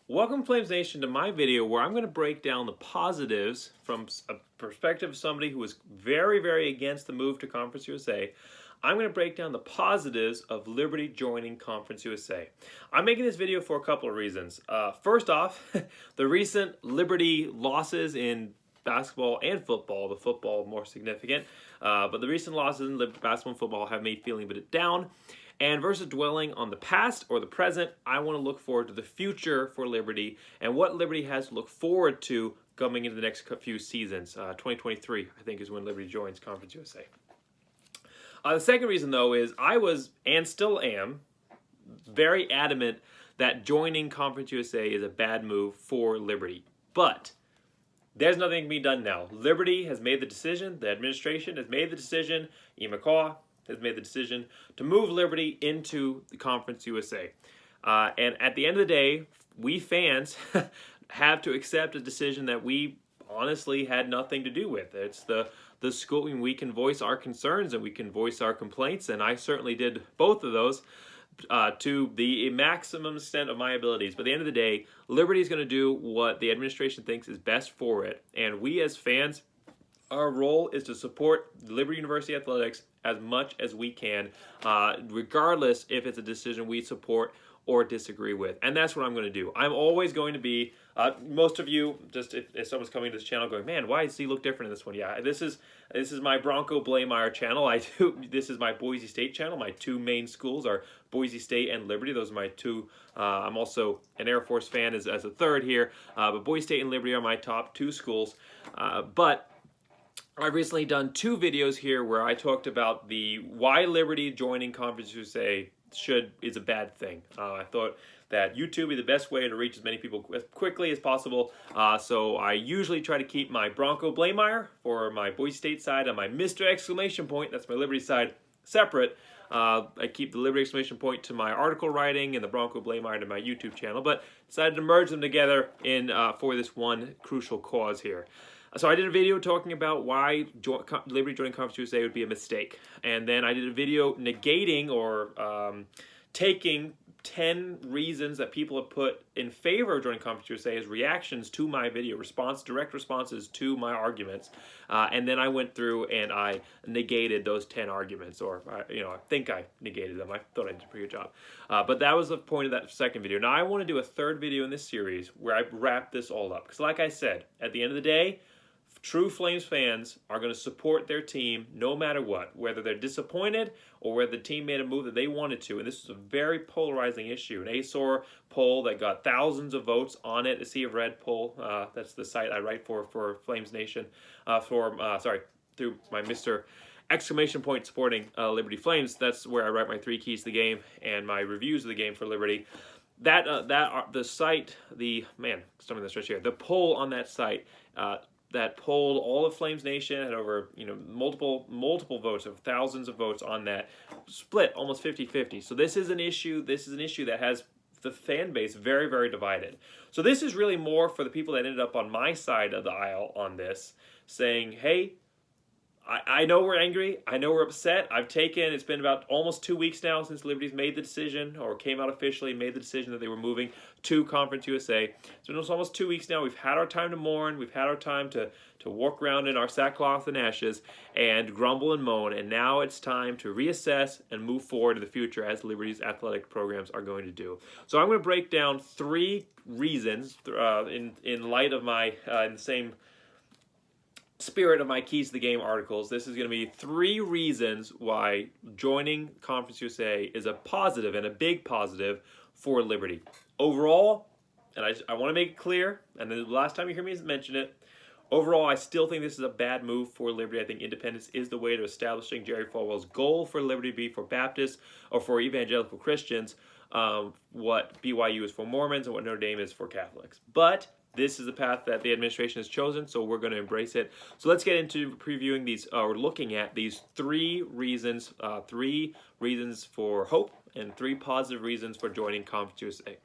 Welcome Flames Nation to my video where I'm going to break down the positives from a perspective of somebody who was very against the move to Conference USA. I'm going to break down the positives of Liberty joining Conference USA. I'm making this video for a couple of reasons. First off, the recent Liberty losses in basketball and football, the football more significant, but the recent losses in basketball and football have me feeling a bit down. And versus dwelling on the past or the present, I want to look forward to the future for Liberty and what Liberty has to look forward to coming into the next few seasons. 2023, I think, is when Liberty joins Conference USA. The second reason, though, is I was, and still am, very adamant that joining Conference USA is a bad move for Liberty. But there's nothing to be done now. Liberty has made the decision, the administration has made the decision, Ian McCaw has made the decision to move Liberty into the Conference USA. And at the end of the day, we fans have to accept a decision that we honestly had nothing to do with. It's the school. I mean, we can voice our concerns and we can voice our complaints, and I certainly did both of those to the maximum extent of my abilities. But at the end of the day, Liberty is going to do what the administration thinks is best for it. And we as fans, our role is to support Liberty University Athletics as much as we can, regardless if it's a decision we support or disagree with. And that's what I'm going to do. I'm always going to be, most of you, just if someone's coming to this channel going, man, why does he look different in this one? Yeah, this is my Bronco Bleymaier channel. This is my Boise State channel. My two main schools are Boise State and Liberty. Those are my two. I'm also an Air Force fan as a third here, but Boise State and Liberty are my top two schools. But I've recently done two videos here where I talked about why Liberty joining Conference USA is a bad thing. I thought that YouTube would be the best way to reach as many people as quickly as possible. So I usually try to keep my Bronco Bleymaier for my Boise State side and my Mr. Exclamation Point, that's my Liberty side, separate. I keep the Liberty Exclamation Point to my article writing and the Bronco Bleymaier to my YouTube channel, but decided to merge them together for this one crucial cause here. So I did a video talking about why Liberty joining Conference USA would be a mistake. And then I did a video negating or taking 10 reasons that people have put in favor of joining Conference USA as reactions to my video, direct responses to my arguments. And then I went through and I negated those 10 arguments, or I think I negated them. I thought I did a pretty good job. But that was the point of that second video. Now I want to do a third video in this series where I wrap this all up. Because like I said, at the end of the day, true Flames fans are going to support their team no matter what, whether they're disappointed or whether the team made a move that they wanted to. And this is a very polarizing issue. An ASOR poll that got thousands of votes on it, a Sea of Red poll. That's the site I write for Flames Nation, through my Mr. Exclamation Point supporting Liberty Flames. That's where I write my 3 keys to the game and my reviews of the game for Liberty. The site, stomach this right here, the poll on that site, that polled all of Flames Nation, had over multiple votes, of thousands of votes on that, split almost 50-50. So this is an issue that has the fan base very divided. So this is really more for the people that ended up on my side of the aisle on this, saying, hey, I know we're angry, I know we're upset. It's been about almost 2 weeks now since Liberty's made the decision, or came out officially, made the decision that they were moving to Conference USA. So it's almost 2 weeks now. We've had our time to mourn, we've had our time to walk around in our sackcloth and ashes and grumble and moan, and now it's time to reassess and move forward in the future as Liberty's athletic programs are going to do. So I'm going to break down 3 reasons in light of my, in the same spirit of my Keys to the Game articles. This is going to be 3 reasons why joining Conference USA is a positive, and a big positive, for Liberty. Overall, and I want to make it clear, and the last time you hear me mention it, overall I still think this is a bad move for Liberty. I think independence is the way to establishing Jerry Falwell's goal for Liberty to be for Baptists or for evangelical Christians, what BYU is for Mormons and what Notre Dame is for Catholics. But this is the path that the administration has chosen, so we're going to embrace it. So let's get into previewing these, or looking at these 3 reasons for hope and 3 positive reasons for joining Conference USA.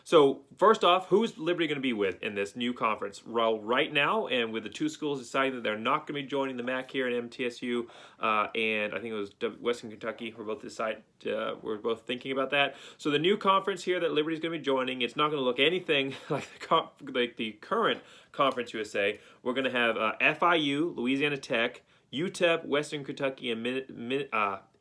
So first off, who's Liberty going to be with in this new conference? Well, right now, and with the two schools deciding that they're not going to be joining the MAC here in MTSU, and I think it was Western Kentucky, we're both thinking about that. So the new conference here that Liberty's going to be joining, it's not going to look anything like the current Conference USA. We're going to have FIU, Louisiana Tech, UTEP, Western Kentucky, and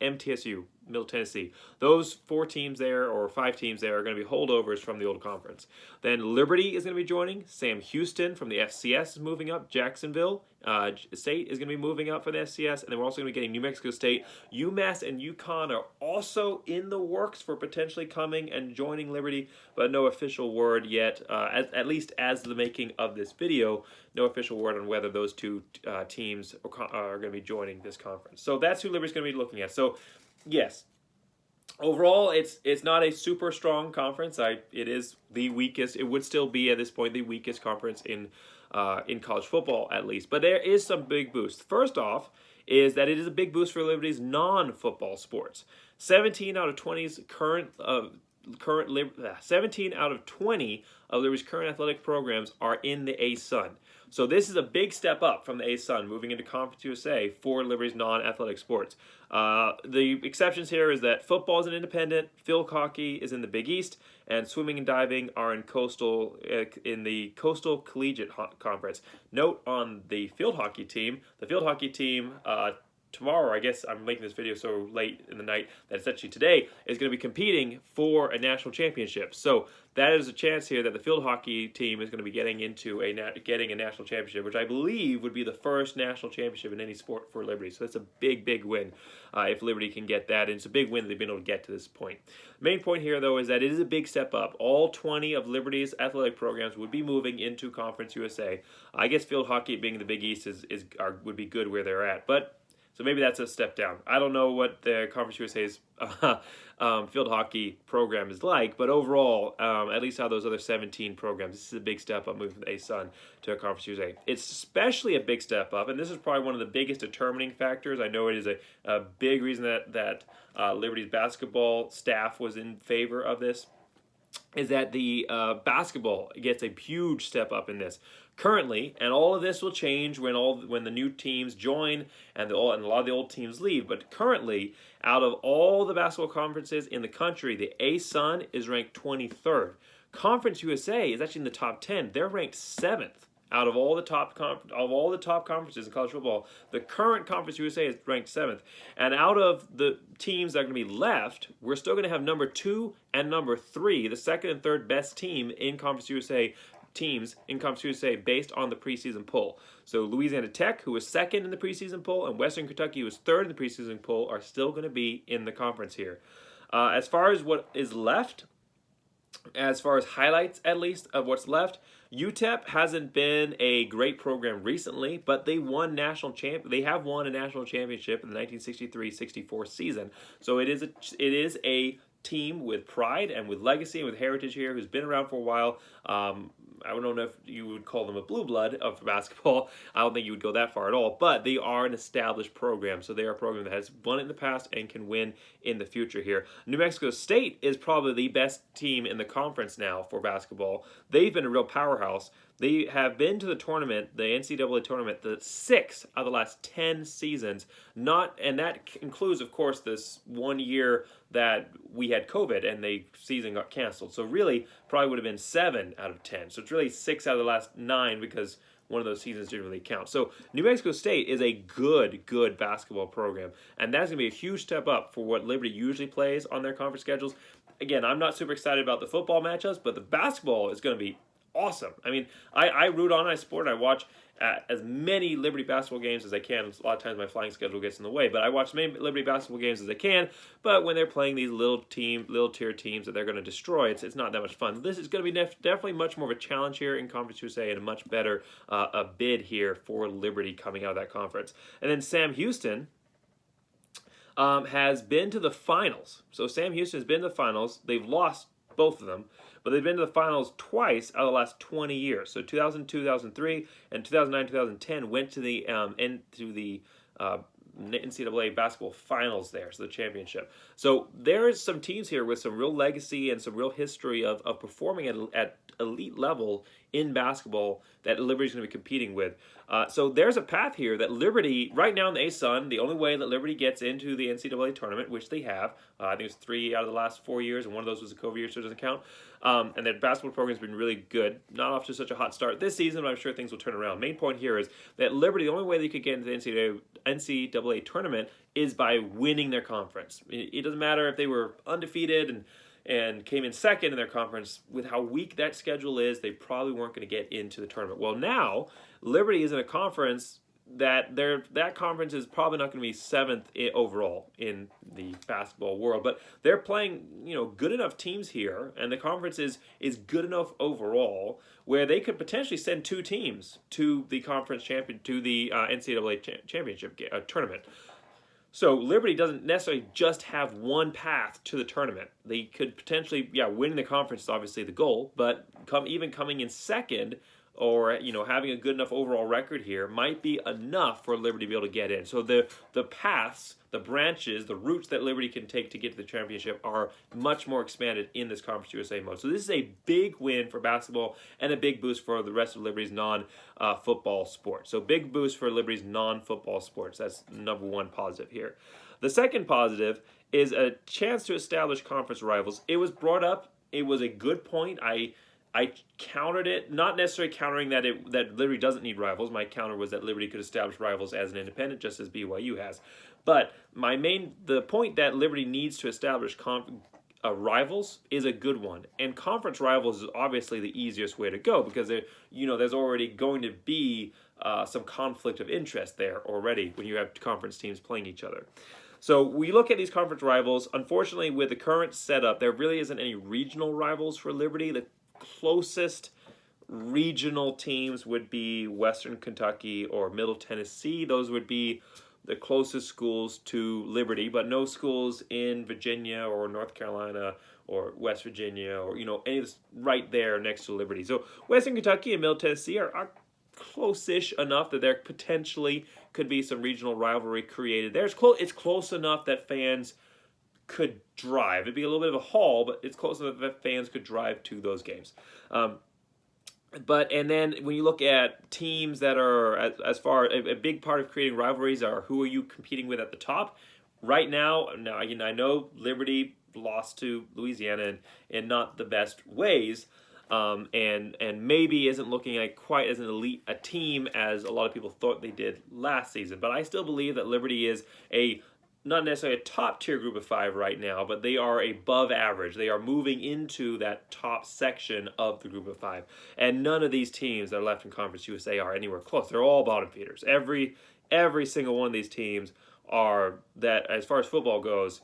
MTSU, Middle Tennessee. Those 4 teams there, or 5 teams there, are going to be holdovers from the old conference. Then Liberty is going to be joining. Sam Houston from the FCS is moving up. Jacksonville State is going to be moving up for the FCS. And then we're also going to be getting New Mexico State. UMass and UConn are also in the works for potentially coming and joining Liberty, but no official word yet, at least as the making of this video. No official word on whether those 2 teams are going to be joining this conference. So that's who Liberty's going to be looking at. So yes, overall, it's not a super strong conference. It is the weakest. It would still be at this point the weakest conference in college football, at least. But there is some big boost. First off, is that it is a big boost for Liberty's non-football sports. 17 out of 20's current 17 out of 20 of Liberty's current athletic programs are in the ASUN. So this is a big step up from the ASUN moving into Conference USA for Liberty's non-athletic sports. The exceptions here is that football is an independent, field hockey is in the Big East, and swimming and diving are in the Coastal Collegiate Conference. Note on the field hockey team, tomorrow, I guess I'm making this video so late in the night that it's actually today, is going to be competing for a national championship. So that is a chance here that the field hockey team is going to be getting a national championship, which I believe would be the first national championship in any sport for Liberty. So that's a big, big win if Liberty can get that. And it's a big win that they've been able to get to this point. The main point here, though, is that it is a big step up. All 20 of Liberty's athletic programs would be moving into Conference USA. I guess field hockey being in the Big East would be good where they're at. So maybe that's a step down. I don't know what the Conference USA's field hockey program is like, but overall, at least out of those other 17 programs, this is a big step up moving from the ASUN to Conference USA. It's especially a big step up, and this is probably one of the biggest determining factors. I know it is a big reason that Liberty's basketball staff was in favor of this, is that the basketball gets a huge step up in this. Currently, and all of this will change when the new teams join and a lot of the old teams leave, but currently, out of all the basketball conferences in the country, the ASUN is ranked 23rd. Conference USA is actually in the top 10. They're ranked 7th. Out of all the top conferences in college football, the current Conference USA is ranked 7th. And out of the teams that are going to be left, we're still going to have number 2 and number 3, the second and third best team in Conference USA teams in Conference USA based on the preseason poll. So Louisiana Tech, who was second in the preseason poll, and Western Kentucky, who was third in the preseason poll, are still going to be in the conference here. As far as what is left, as far as highlights at least of what's left, UTEP hasn't been a great program recently, but they have won a national championship in the 1963-64 season. So it is a team with pride and with legacy and with heritage here, who's been around for a while. I don't know if you would call them a blue blood of basketball. I don't think you would go that far at all, but they are an established program. So they are a program that has won in the past and can win in the future here. New Mexico State is probably the best team in the conference now for basketball. They've been a real powerhouse. They have been to the tournament, the NCAA tournament, the 6 out of the last 10 seasons. And that includes, of course, this 1 year that we had COVID and the season got canceled. So really, probably would have been 7 out of 10. So it's really 6 out of the last 9 because one of those seasons didn't really count. So New Mexico State is a good basketball program. And that's going to be a huge step up for what Liberty usually plays on their conference schedules. Again, I'm not super excited about the football matchups, but the basketball is going to be awesome. I mean, I root on, I support, and I watch as many Liberty basketball games as I can. A lot of times my flying schedule gets in the way, but I watch as many Liberty basketball games as I can. But when they're playing these little tier teams that they're going to destroy, it's not that much fun. This is going to be definitely much more of a challenge here in Conference USA and a much better a bid here for Liberty coming out of that conference. And then Sam Houston has been to the finals. So Sam Houston has been to the finals. They've lost both of them, but they've been to the finals twice out of the last 20 years. So 2002, 2003, and 2009, 2010 went to the NCAA basketball finals there, so the championship. So there's some teams here with some real legacy and some real history of performing at elite level in basketball that Liberty's going to be competing with. So there's a path here that Liberty, right now in the ASUN, the only way that Liberty gets into the NCAA tournament, which they have, I think it's 3 out of the last 4 years, and one of those was a COVID year, so it doesn't count. And their basketball program's been really good. Not off to such a hot start this season, but I'm sure things will turn around. Main point here is that Liberty, the only way they could get into the NCAA tournament is by winning their conference. It doesn't matter if they were undefeated and came in second in their conference. With how weak that schedule is, they probably weren't going to get into the tournament. Well, now Liberty is in a conference that conference is probably not going to be seventh overall in the basketball world, but they're playing good enough teams here, and the conference is good enough overall where they could potentially send 2 teams to the conference to the NCAA championship tournament. So Liberty doesn't necessarily just have one path to the tournament. They could potentially, winning the conference is obviously the goal, but coming in second, or having a good enough overall record here might be enough for Liberty to be able to get in. So the paths, the branches, the routes that Liberty can take to get to the championship are much more expanded in this Conference USA mode. So this is a big win for basketball and a big boost for the rest of Liberty's non-football sports. So big boost for Liberty's non-football sports. That's number one positive here. The second positive is a chance to establish conference rivals. It was brought up. It was a good point. I countered it, not necessarily countering that Liberty doesn't need rivals. My counter was that Liberty could establish rivals as an independent, just as BYU has. But the point that Liberty needs to establish rivals is a good one, and conference rivals is obviously the easiest way to go because there's already going to be some conflict of interest there already when you have conference teams playing each other. So we look at these conference rivals. Unfortunately, with the current setup, there really isn't any regional rivals for Liberty. The closest regional teams would be Western Kentucky or Middle Tennessee. Those would be the closest schools to Liberty, but no schools in Virginia or North Carolina or West Virginia or any of this right there next to Liberty. So Western Kentucky and Middle Tennessee are close-ish enough that there potentially could be some regional rivalry created there. It's close enough that fans could drive. It'd be a little bit of a haul, but it's close enough that fans could drive to those games. And then when you look at teams that are as far a big part of creating rivalries are who are you competing with at the top. Right now I know Liberty lost to Louisiana in not the best ways, and maybe isn't looking like quite as an elite a team as a lot of people thought they did last season. But I still believe that Liberty is not necessarily a top-tier group of 5 right now, but they are above average. They are moving into that top section of the group of 5. And none of these teams that are left in Conference USA are anywhere close. They're all bottom feeders. Every single one of these teams are that, as far as football goes,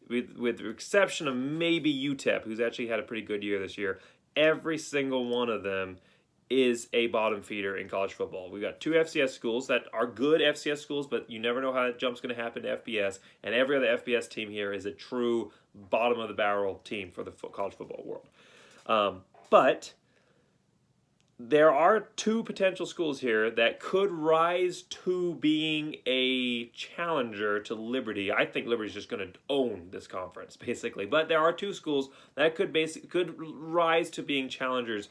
with the exception of maybe UTEP, who's actually had a pretty good year this year, every single one of them is a bottom feeder in college football. We've got 2 FCS schools that are good FCS schools, but you never know how that jump's going to happen to FBS. And every other FBS team here is a true bottom-of-the-barrel team for the college football world. But there are 2 potential schools here that could rise to being a challenger to Liberty. I think Liberty's just going to own this conference, basically. But there are 2 schools that could rise to being challengers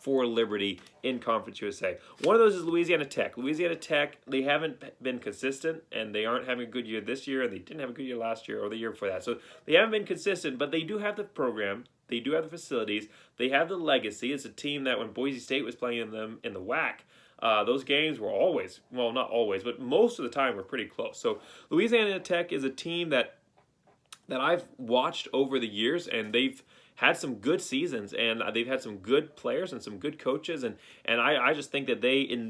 for Liberty in Conference USA. One of those is Louisiana Tech. Louisiana Tech, they haven't been consistent, and they aren't having a good year this year, and they didn't have a good year last year or the year before that. So they haven't been consistent, but they do have the program. They do have the facilities. They have the legacy. It's a team that when Boise State was playing them in the WAC, those games were always, well, not always, but most of the time were pretty close. So Louisiana Tech is a team that I've watched over the years, and they've had some good seasons, and they've had some good players and some good coaches, and I just think that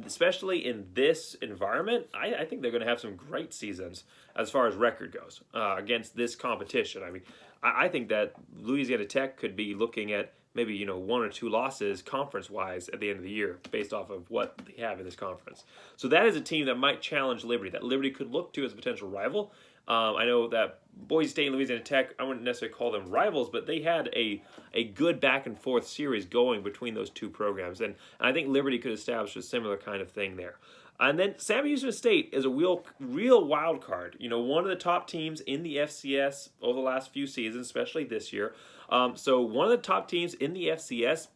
especially in this environment, I think they're going to have some great seasons as far as record goes against this competition. I mean, I think that Louisiana Tech could be looking at maybe 1 or 2 losses conference-wise at the end of the year based off of what they have in this conference. So that is a team that might challenge Liberty, that Liberty could look to as a potential rival. I know that Boise State and Louisiana Tech, I wouldn't necessarily call them rivals, but they had a good back and forth series going between those two programs. And I think Liberty could establish a similar kind of thing there. And then Sam Houston State is a real wild card. One of the top teams in the FCS over the last few seasons, especially this year. So one of the top teams in the FCS,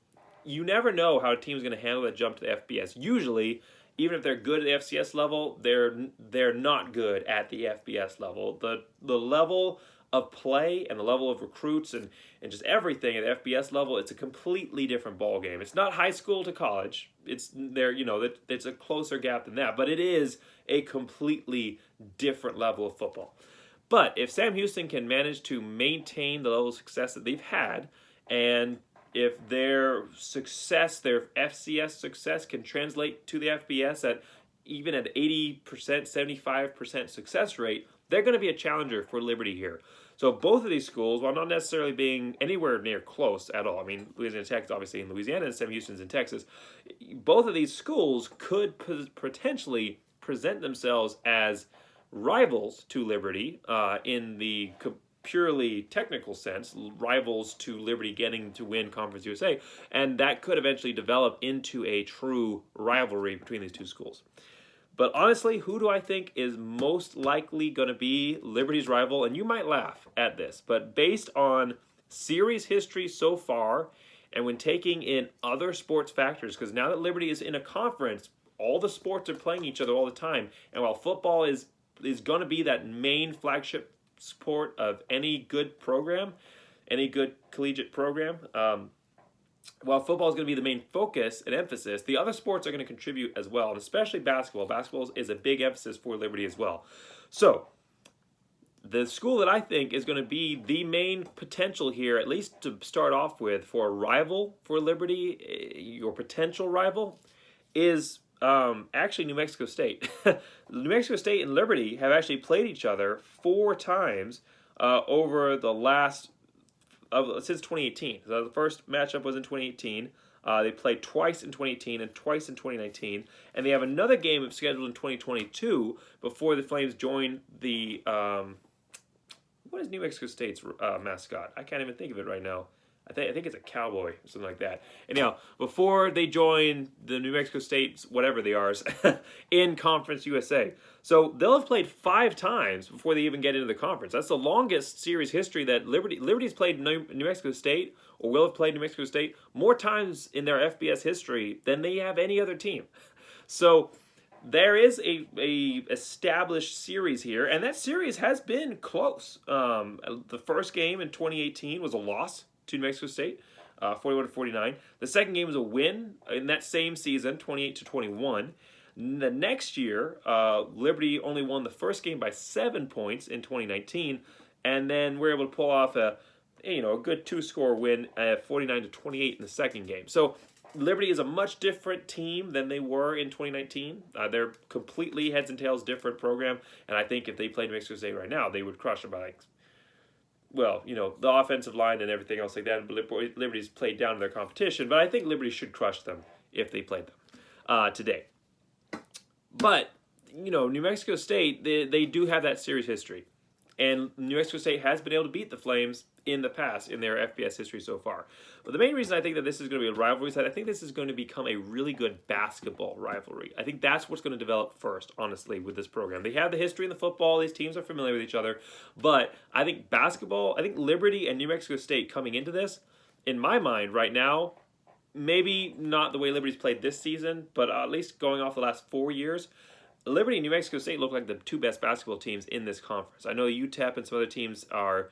you never know how a team's going to handle that jump to the FBS. Usually, even if they're good at the FCS level, they're not good at the FBS level. The level of play and the level of recruits and just everything at the FBS level, it's a completely different ball game. It's not high school to college. It's it's a closer gap than that, but it is a completely different level of football. But if Sam Houston can manage to maintain the level of success that they've had, and if their success, their FCS success, can translate to the FBS at even at 80%, 75% success rate, they're going to be a challenger for Liberty here. So both of these schools, while not necessarily being anywhere near close at all, I mean, Louisiana Tech is obviously in Louisiana and Sam Houston's in Texas, both of these schools could potentially present themselves as rivals to Liberty in the purely technical sense, rivals to Liberty getting to win Conference USA, and that could eventually develop into a true rivalry between these two schools. But honestly, who do I think is most likely going to be Liberty's rival? And you might laugh at this, but based on series history so far, and when taking in other sports factors, because now that Liberty is in a conference, all the sports are playing each other all the time, and while football is going to be that main flagship sport of any good program, any good collegiate program, while football is going to be the main focus and emphasis, the other sports are going to contribute as well, and especially basketball. Basketball is a big emphasis for Liberty as well. So the school that I think is going to be the main potential here, at least to start off with, for a rival for Liberty, your potential rival, is actually New Mexico State. New Mexico State and Liberty have actually played each other 4 times over the last since 2018. So the first matchup was in 2018. They played twice in 2018 and twice in 2019, and they have another game scheduled in 2022 before the Flames join the what is New Mexico State's mascot? I can't even think of it right now. I think it's a cowboy or something like that. Anyhow, before they join the New Mexico State, whatever they are, in Conference USA. So they'll have played 5 times before they even get into the conference. That's the longest series history that Liberty's played New Mexico State, or will have played New Mexico State, more times in their FBS history than they have any other team. So there is a established series here, and that series has been close. The first game in 2018 was a loss to New Mexico State, 41-49. The second game was a win in that same season, 28-21. The next year, Liberty only won the first game by 7 points in 2019, and then we're able to pull off a good 2-score win at 49-28 in the second game. So Liberty is a much different team than they were in 2019. They're completely heads and tails different program, and I think if they played New Mexico State right now, they would crush them by the offensive line and everything else like that. Liberty's played down to their competition, but I think Liberty should crush them if they played them today. But, New Mexico State, they do have that series history. And New Mexico State has been able to beat the Flames in the past in their FBS history so far. But the main reason I think that this is going to be a rivalry is that I think this is going to become a really good basketball rivalry. I think that's what's going to develop first, honestly, with this program. They have the history in the football. These teams are familiar with each other. But I think Liberty and New Mexico State coming into this, in my mind right now, maybe not the way Liberty's played this season, but at least going off the last 4 years, Liberty and New Mexico State look like the 2 best basketball teams in this conference. I know UTEP and some other teams are,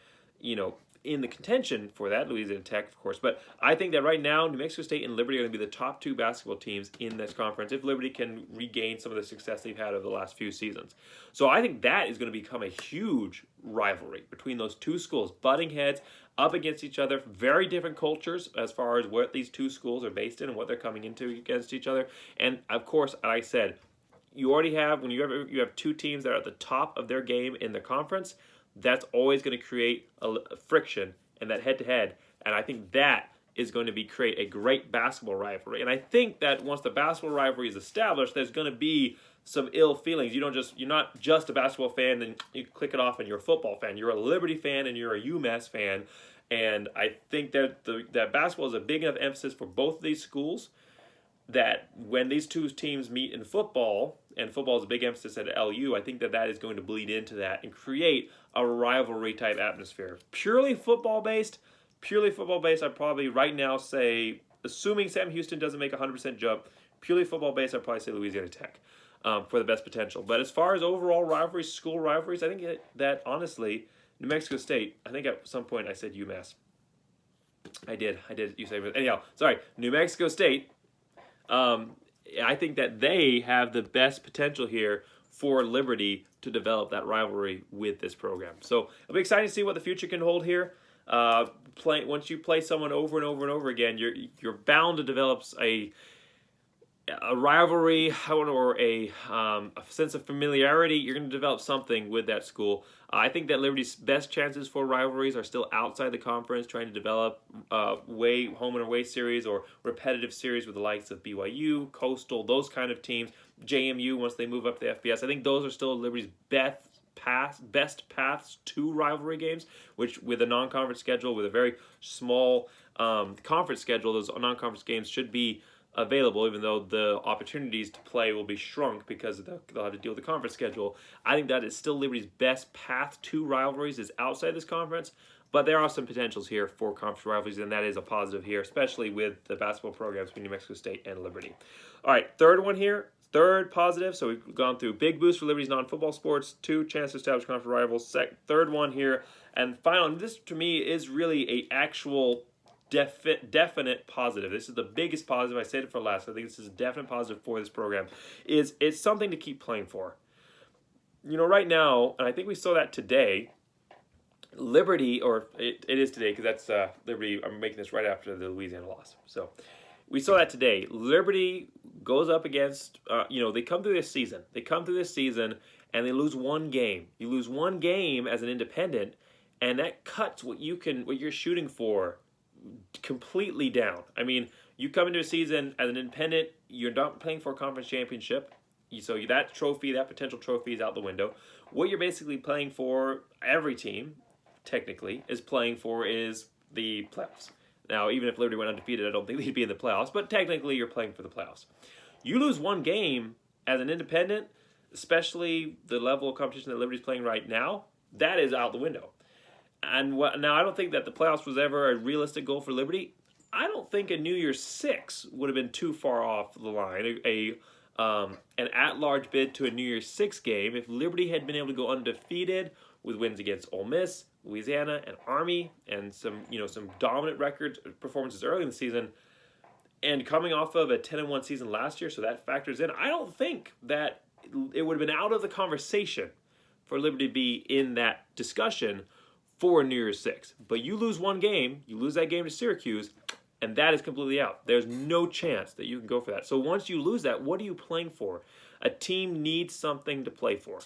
in the contention for that, Louisiana Tech, of course. But I think that right now, New Mexico State and Liberty are going to be the top 2 basketball teams in this conference if Liberty can regain some of the success they've had over the last few seasons. So I think that is going to become a huge rivalry between those 2 schools, butting heads up against each other, very different cultures as far as what these 2 schools are based in and what they're coming into against each other. And, of course, like I said, you already have, when you have 2 teams that are at the top of their game in the conference, that's always going to create a friction and that head-to-head. And I think that is going to be create a great basketball rivalry. And I think that once the basketball rivalry is established, there's going to be some ill feelings. You're not just a basketball fan and you click it off and you're a football fan. You're a Liberty fan and you're a UMass fan. And I think that that basketball is a big enough emphasis for both of these schools that when these two teams meet in football, and football is a big emphasis at LU, I think that that is going to bleed into that and create a rivalry type atmosphere. Purely football based, I'd probably right now say, assuming Sam Houston doesn't make a 100% jump, purely football based, I'd probably say Louisiana Tech for the best potential. But as far as overall rivalries, school rivalries, I think that honestly, New Mexico State, I think at some point I said UMass. I did, you say, but anyhow, sorry, New Mexico State, I think that they have the best potential here for Liberty to develop that rivalry with this program. So it'll be exciting to see what the future can hold here. Once you play someone over and over and over again, you're bound to develop a rivalry or a sense of familiarity. You're going to develop something with that school. I think that Liberty's best chances for rivalries are still outside the conference, trying to develop home and away series or repetitive series with the likes of BYU, Coastal, those kind of teams. JMU once they move up to the FBS. I think those are still Liberty's best paths to rivalry games, which with a non-conference schedule, with a very small conference schedule, those non-conference games should be available, even though the opportunities to play will be shrunk because they'll have to deal with the conference schedule. I think that is still Liberty's best path to rivalries is outside this conference, but there are some potentials here for conference rivalries, and that is a positive here, especially with the basketball programs between New Mexico State and Liberty. All right, third one here. Third positive, so we've gone through big boost for Liberty's non-football sports, 2 chance to establish conference rivals, third one here, and final, and this to me is really a actual definite positive. This is the biggest positive. I said it for last. I think this is a definite positive for this program. It's something to keep playing for. You know, right now, and I think we saw that today, Liberty, or it is today because that's Liberty. I'm making this right after the Louisiana loss. So we saw that today. Liberty goes up against, they come through this season. And they lose one game. You lose one game as an independent, and that cuts what you're shooting for completely down. I mean, you come into a season as an independent, you're not playing for a conference championship, so that potential trophy is out the window. What you're basically playing for, every team, technically, is playing for is the playoffs. Now, even if Liberty went undefeated, I don't think they'd be in the playoffs, but technically you're playing for the playoffs. You lose one game as an independent, especially the level of competition that Liberty's playing right now, that is out the window. And now, I don't think that the playoffs was ever a realistic goal for Liberty. I don't think a New Year's 6 would have been too far off the line. An at-large bid to a New Year's 6 game, if Liberty had been able to go undefeated with wins against Ole Miss, Louisiana, and Army, and some dominant record performances early in the season, and coming off of a 10-1 season last year, so that factors in. I don't think that it would have been out of the conversation for Liberty to be in that discussion for New Year's 6. But you lose one game, you lose that game to Syracuse, and that is completely out. There's no chance that you can go for that. So once you lose that, what are you playing for? A team needs something to play for.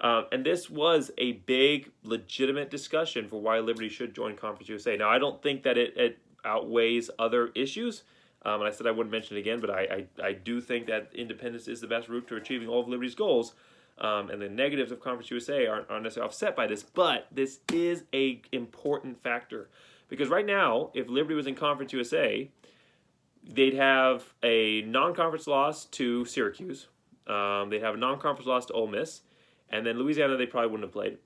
And this was a big, legitimate discussion for why Liberty should join Conference USA. Now, I don't think that it outweighs other issues. And I said I wouldn't mention it again, but I do think that independence is the best route to achieving all of Liberty's goals. And the negatives of Conference USA aren't necessarily offset by this, but this is a important factor. Because right now, if Liberty was in Conference USA, they'd have a non-conference loss to Syracuse. They'd have a non-conference loss to Ole Miss. And then Louisiana, they probably wouldn't have played.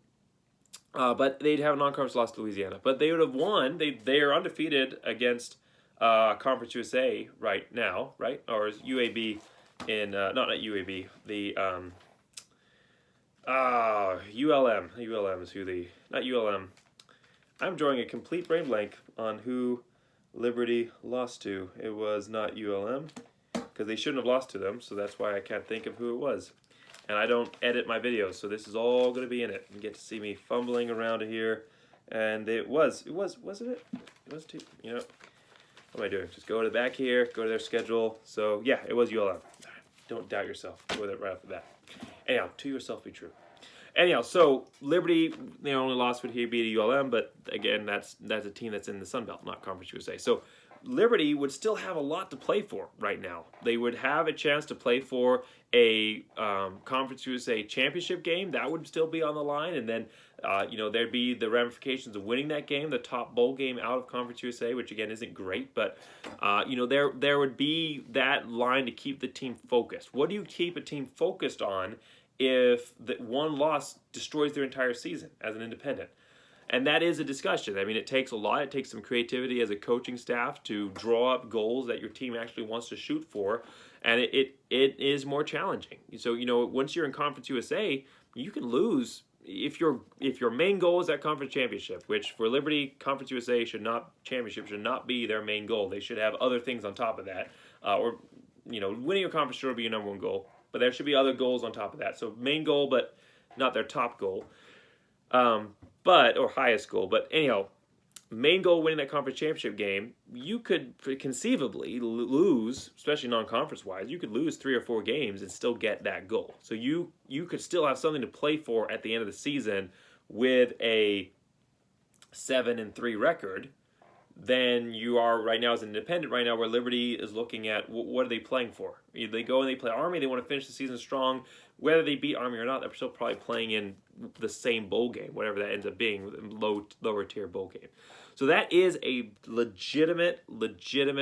But they'd have a non-conference loss to Louisiana. But they would have won. They are undefeated against Conference USA right now, right? Or is UAB in, not UAB, the... ULM. ULM is who not ULM. I'm drawing a complete brain blank on who Liberty lost to. It was not ULM, because they shouldn't have lost to them, so that's why I can't think of who it was. And I don't edit my videos, so this is all going to be in it. You get to see me fumbling around here, and wasn't it? It was too, what am I doing? Just go to the back here, go to their schedule. So, yeah, it was ULM. Don't doubt yourself. Go with it right off the bat. Anyhow, to yourself be true. Anyhow, so Liberty, their only loss would here be to ULM, but again, that's a team that's in the Sun Belt, not Conference USA. So Liberty would still have a lot to play for right now. They would have a chance to play for a Conference USA championship game. That would still be on the line. And then, there'd be the ramifications of winning that game, the top bowl game out of Conference USA, which, again, isn't great. But, there would be that line to keep the team focused. What do you keep a team focused on if the one loss destroys their entire season as an independent? And that is a discussion. I mean, it takes a lot. It takes some creativity as a coaching staff to draw up goals that your team actually wants to shoot for, and it is more challenging. So, once you're in Conference USA, you can lose if your main goal is that conference championship, which for Liberty, Conference USA should not be their main goal. They should have other things on top of that, winning a conference should be your number one goal, but there should be other goals on top of that. So main goal, but not their top goal. Or highest goal. But anyhow, main goal, winning that conference championship game, you could conceivably lose, especially non-conference wise, you could lose 3 or 4 games and still get that goal. So you could still have something to play for at the end of the season with a 7-3 record than you are right now as an independent right now, where Liberty is looking at what are they playing for. Either they go and they play Army, they want to finish the season strong. Whether they beat Army or not, they're still probably playing in the same bowl game, whatever that ends up being, lower tier bowl game. So that is a legitimate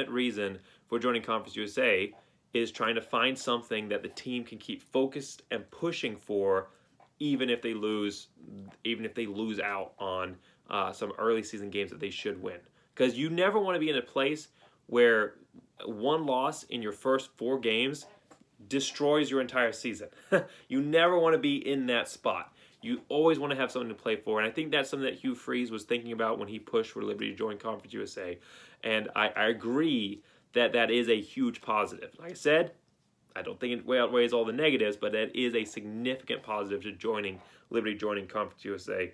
reason for joining Conference USA, is trying to find something that the team can keep focused and pushing for, even if they lose out on some early season games that they should win. Because you never want to be in a place where one loss in your first 4 games destroys your entire season. You never want to be in that spot. You always want to have something to play for. And I think that's something that Hugh Freeze was thinking about when he pushed for Liberty to join Conference USA. And I agree that is a huge positive. Like I said, I don't think it outweighs all the negatives, but that is a significant positive to Liberty joining Conference USA.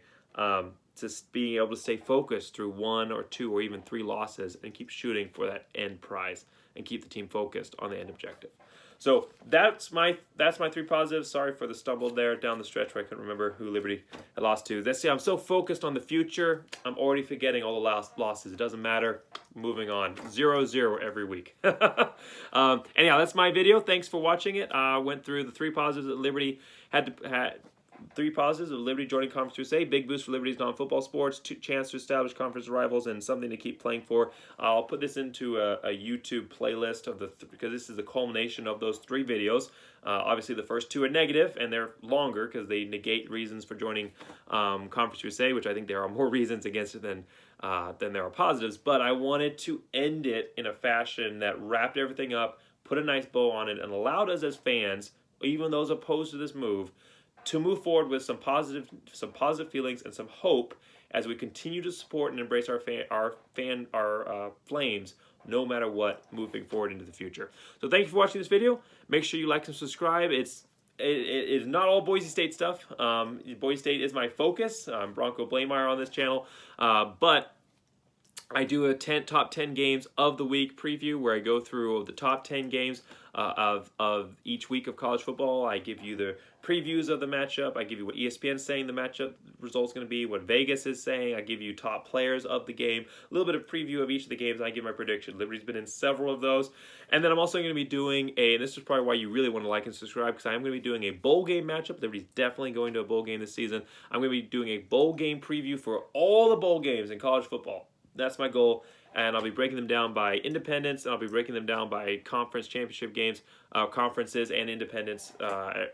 Just being able to stay focused through 1 or 2 or even 3 losses and keep shooting for that end prize and keep the team focused on the end objective. So that's my 3 positives. Sorry for the stumble there down the stretch where I couldn't remember who Liberty had lost to. I'm so focused on the future, I'm already forgetting all the losses. It doesn't matter. Moving on. 0-0 every week. Anyhow, that's my video. Thanks for watching it. I went through the 3 positives that Liberty had 3 positives of Liberty joining Conference USA. Big boost for Liberty's non-football sports. Chance to establish conference rivals and something to keep playing for. I'll put this into a YouTube playlist of because this is the culmination of those 3 videos. Obviously, the first 2 are negative, and they're longer because they negate reasons for joining Conference USA, which I think there are more reasons against it than there are positives. But I wanted to end it in a fashion that wrapped everything up, put a nice bow on it, and allowed us as fans, even those opposed to this move, to move forward with some positive feelings and some hope as we continue to support and embrace our Flames, no matter what, moving forward into the future. So thank you for watching this video. Make sure you like and subscribe. It is not all Boise State stuff. Boise State is my focus. I'm Bronco Bleymaier on this channel, but I do a top 10 games of the week preview where I go through the top 10 games of each week of college football. I give you the previews of the matchup. I give you what ESPN's saying the matchup result's going to be, what Vegas is saying. I give you top players of the game, a little bit of preview of each of the games, and I give my prediction. Liberty's been in several of those. And then I'm also going to be doing and this is probably why you really want to like and subscribe, because I'm going to be doing a bowl game matchup. Liberty's definitely going to a bowl game this season. I'm going to be doing a bowl game preview for all the bowl games in college football. That's my goal, and I'll be breaking them down by independents, and I'll be breaking them down by conference championship games, conferences and independents,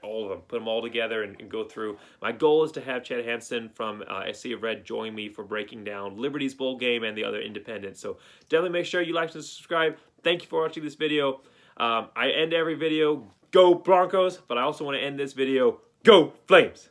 all of them. Put them all together and go through. My goal is to have Chad Hansen from SC of Red join me for breaking down Liberty's bowl game and the other independents. So definitely make sure you like and subscribe. Thank you for watching this video. I end every video, go Broncos, but I also want to end this video, go Flames!